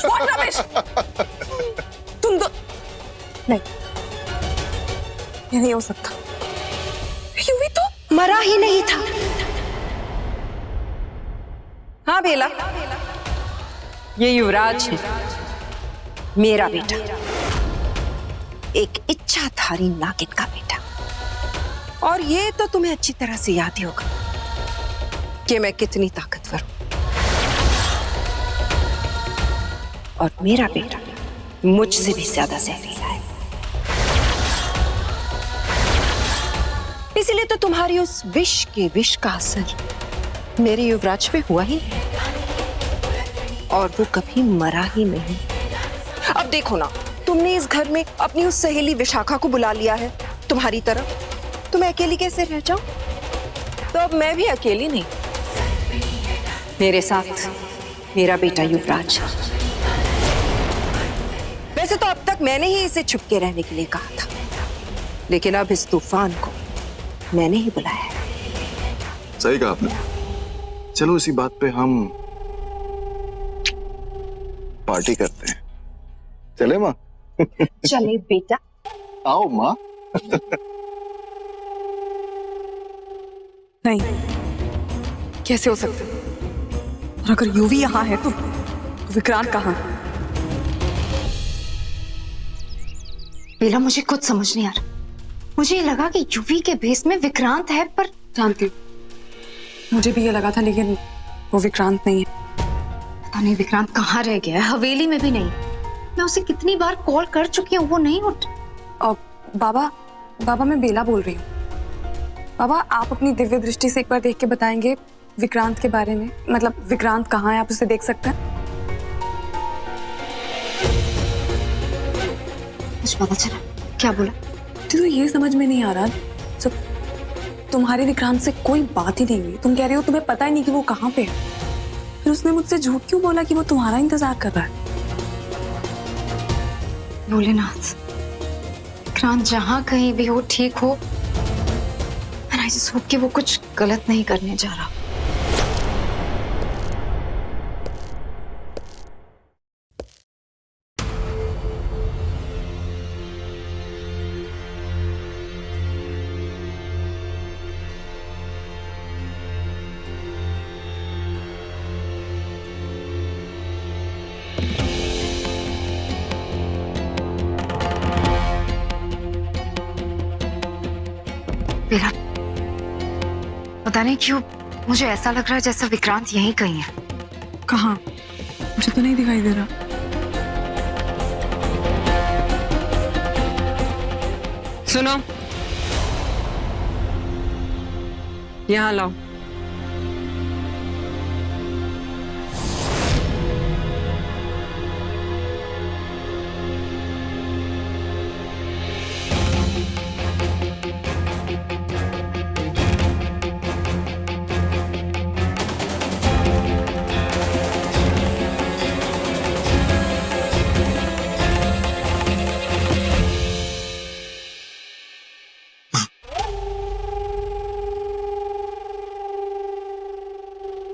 What rubbish? तुम तो नहीं, ये नहीं हो सकता। युवी तो मरा ही नहीं था। हाँ बेला, ये युवराज है, मेरा बेटा, एक इच्छाधारी नागिन का बेटा। और ये तो तुम्हें अच्छी तरह से याद ही होगा कि मैं कितनी ताकतवर हूं। और मेरा बेटा मुझसे भी ज्यादा जहरीला है। इसीलिए तो तुम्हारी उस विष के विष का असर मेरे युवराज पे हुआ ही नहीं। और वो कभी मरा ही नहीं। अब देखो ना, तुमने इस घर में अपनी उस सहेली विशाखा को बुला लिया है तुम्हारी तरफ, तो मैं अकेली कैसे रह जाऊं? तो अब मैं भी अकेली नहीं, मेरे साथ मेरा बेटा युवराज। वैसे तो अब तक मैंने ही इसे छुपके रहने के लिए कहा था, लेकिन अब इस तूफान को मैंने ही बुलाया है। सही कहा आपने। चलो इसी बात पे हम पार्टी करते हैं। चले माँ? चले बेटा। आओ माँ। नहीं, कैसे हो सकता? और अगर युवी यहाँ है तो विक्रांत कहाँ? बेला, मुझे कुछ समझ नहीं आ रहा। मुझे लगा कि युवी के भेस में विक्रांत है, पर जानती हूँ, मुझे भी ये लगा था, लेकिन वो विक्रांत नहीं है। पता नहीं विक्रांत कहाँ रह गया है। हवेली में भी नहीं। मैं उसे कितनी बार कॉल कर चुकी हूँ, वो नहीं उठ। और बाबा मैं बेला बोल रही हूँ। बाबा, आप अपनी दिव्य दृष्टि से एक बार देख के बताएंगे विक्रांत के बारे में, मतलब विक्रांत कहाँ है, आप उसे देख सकते हैं? कुछ पता चला? क्या बोला? तो ये समझ में नहीं आ रहा, जब तुम्हारे विक्रांत से कोई बात ही नहीं हुई, तुम कह रही हो तुम्हें पता ही नहीं कि वो कहाँ पे है, फिर उसने मुझसे झूठ क्यों बोला कि वो तुम्हारा इंतजार कर रहा है? भोलेनाथ, विक्रांत जहाँ कहीं भी हो, ठीक हो। And I just hope कि वो कुछ गलत नहीं करने जा रहा। बेला, पता नहीं क्यों मुझे ऐसा लग रहा है जैसा विक्रांत यहीं कहीं है। कहाँ? मुझे तो नहीं दिखाई दे रहा। सुनो, यहाँ लाओ।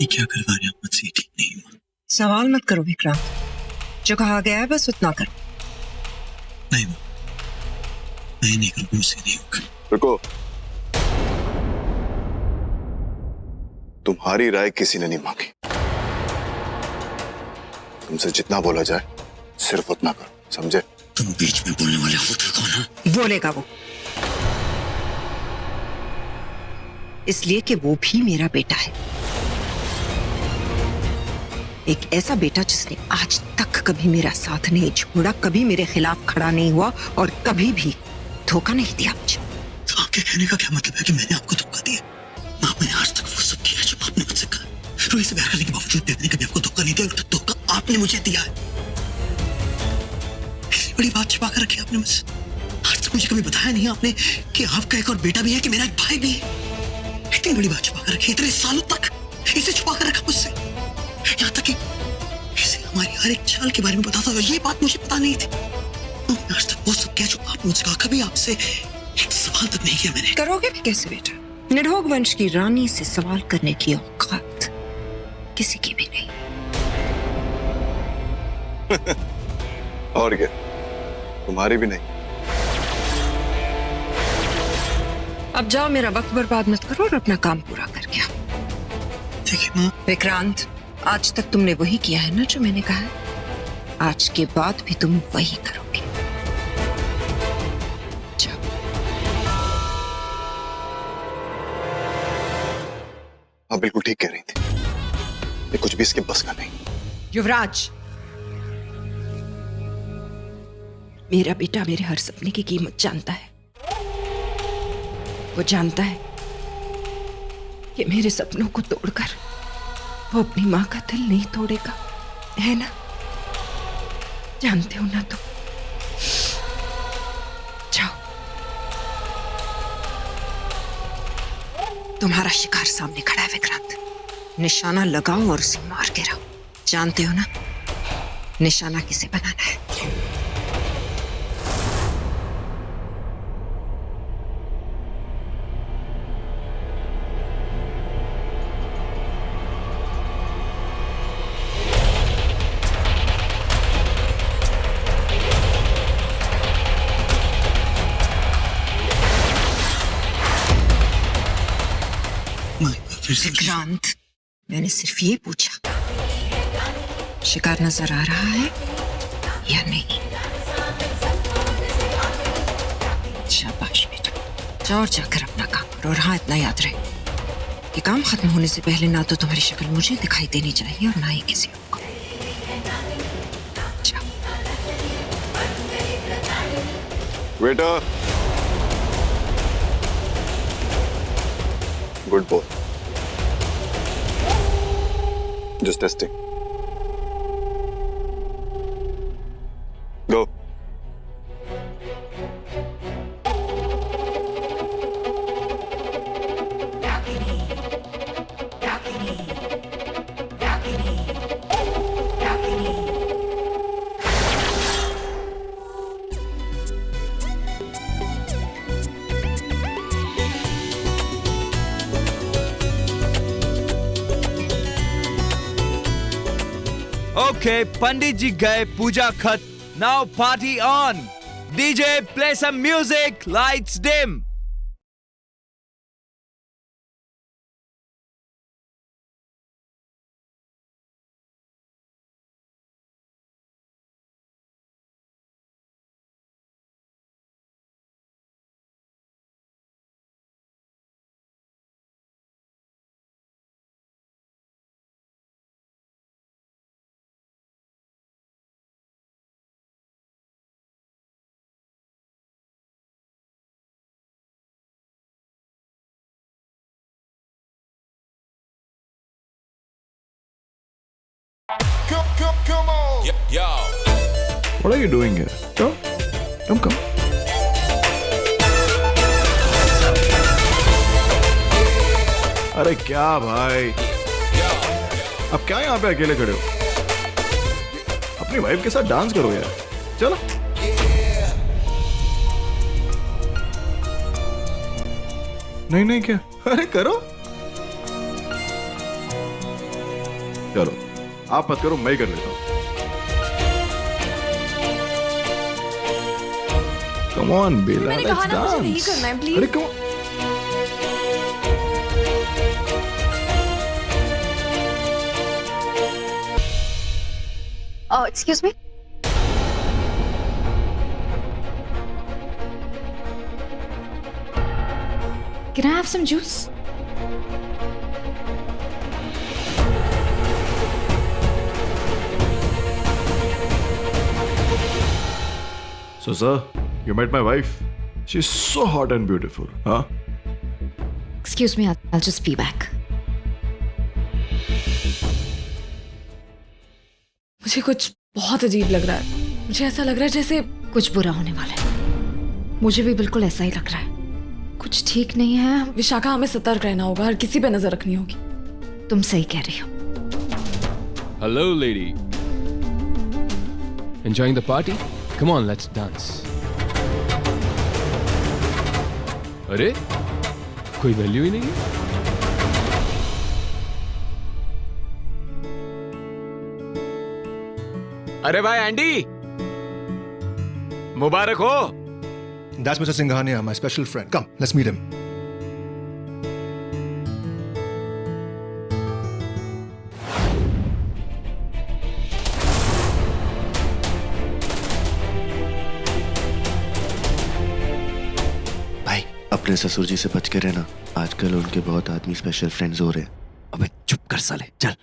ये क्या करवा रहे हैं मुझसे? ठीक नहीं माँ। सवाल मत करो विक्रांत, जो कहा गया है बस उतना करो। नहीं माँ, मैं नहीं करूँगा, मुझसे नहीं होगा। रुको, तुम्हारी राय किसी ने नहीं मांगी। तुमसे जितना बोला जाए सिर्फ उतना करो, समझे? तुम बीच में बोलने वाले होते कौन है? बोलेगा वो, इसलिए कि वो भी मेरा बेटा है। एक ऐसा बेटा जिसने आज तक कभी मेरा साथ नहीं छोड़ा, कभी मेरे खिलाफ खड़ा नहीं हुआ और कभी भी धोखा नहीं दिया मुझे। तो आपके कहने का क्या मतलब है कि मैंने आपको धोखा दिया? माँ, मैंने आज तक वो सब किया जो आपने मुझसे कहा। रोहित से प्यार करने के बावजूद भी मैंने कभी आपको धोखा नहीं दिया, उल्टा धोखा आपने मुझे दिया है। इतनी बड़ी बात छिपा कर रखी आपने मुझसे। आज तक मुझे कभी बताया नहीं आपने कि आपका एक और बेटा भी है, कि मेरा एक भाई भी है। इतनी बड़ी बात छिपा कर रखी, इतने सालों तक इसे छुपा कर रखा मुझसे। यहाँ तक कि इसे हमारी हर एक चाल के बारे में बताता था, ये बात मुझे पता नहीं थी। आज तक वो सब क्या जो आपने मुझसे कहा, कभी आपसे एक सवाल तक नहीं किया मैंने। करोगे भी कैसे बेटा? निडोग वंश की रानी से सवाल करने की औकात किसी की भी नहीं। और क्या, तुम्हारी भी नहीं। अब जाओ, मेरा वक्त बर्बाद मत करो और अपना काम पूरा करके आओ। ठीक है माँ। विक्रांत, आज तक तुमने वही किया है ना जो मैंने कहा है। आज के बाद भी तुम वही करोगे। जाओ। आप बिल्कुल ठीक कह रही थी, ये कुछ भी इसके बस का नहीं। युवराज, मेरा बेटा मेरे हर सपने की कीमत जानता है। वो जानता है कि मेरे सपनों को तोड़कर वो अपनी मां का दिल नहीं तोड़ेगा, है ना? जानते हो ना तुम? जाओ, तुम्हारा शिकार सामने खड़ा है विक्रांत। निशाना लगाओ और उसे मार के रहो। जानते हो ना निशाना किसे बनाना है? माँ, फिर से विक्रांत, मैंने सिर्फ ये पूछा, शिकार नजर आ रहा है या नहीं? शाबाश बेटा, जाओ और जाकर अपना काम करो। और हाँ, इतना याद रहे कि काम खत्म होने से पहले ना तो तुम्हारी शक्ल मुझे दिखाई देनी चाहिए और ना ही किसी और को। जाओ। बेटा, good boy. Just testing. Go. Okay, Pandit ji गए पूजा खत. Now party on. DJ play some music. Lights dim. Come on. Yo. What are you doing here? Come. अरे क्या भाई, अब क्या यहाँ पे अकेले खड़े हो? अपनी वाइफ के साथ डांस करो यार, चलो। नहीं क्या, अरे करो। चलो आप मत करो, मैं ही कर लेता हूँ। Come on, बेला, मैंने कहा ना मुझे नहीं करना है, प्लीज। अरे come on. Excuse me? Can I have some juice? So sir, you met my wife. She's so hot and beautiful, huh? Excuse me, I'll just be back. मुझे कुछ बहुत अजीब लग रहा है। मुझे ऐसा लग रहा है जैसे कुछ बुरा होने वाला है। मुझे भी बिल्कुल ऐसा ही लग रहा है। कुछ ठीक नहीं है। विशाखा, हमें सतर्क रहना होगा, हर किसी पे नजर रखनी होगी। तुम सही कह रही हो। Hello, lady. Enjoying the party? Come on, let's dance. अरे कोई वैल्यू ही नहीं है। अरे भाई एंडी, मुबारक हो। That's Mr. Singhania, my special friend. Come, let's meet him. भाई अपने ससुर जी से बच के रहना, आजकल उनके बहुत आदमी स्पेशल फ्रेंड्स हो रहे हैं। अबे चुप कर साले, चल।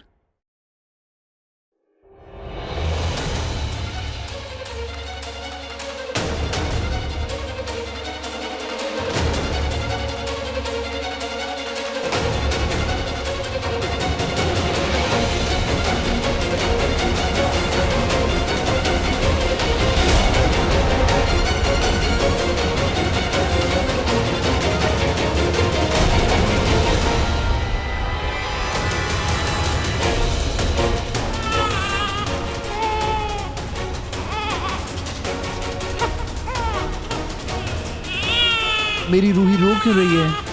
मेरी रूही रो क्यों रही है?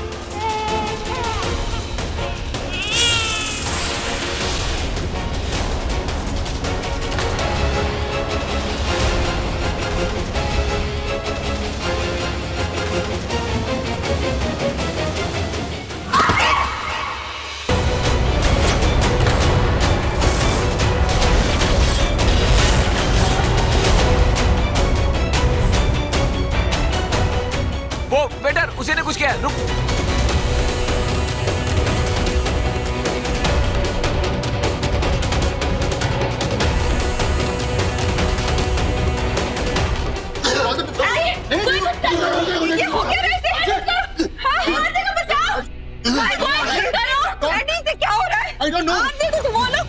वो वेटर, उसी ने कुछ किया है, रुक। ये हो क्या रहा है? हाँ, देखो बचाओ। एंडी से क्या हो रहा है? I don't know. आप देखो, वो लोग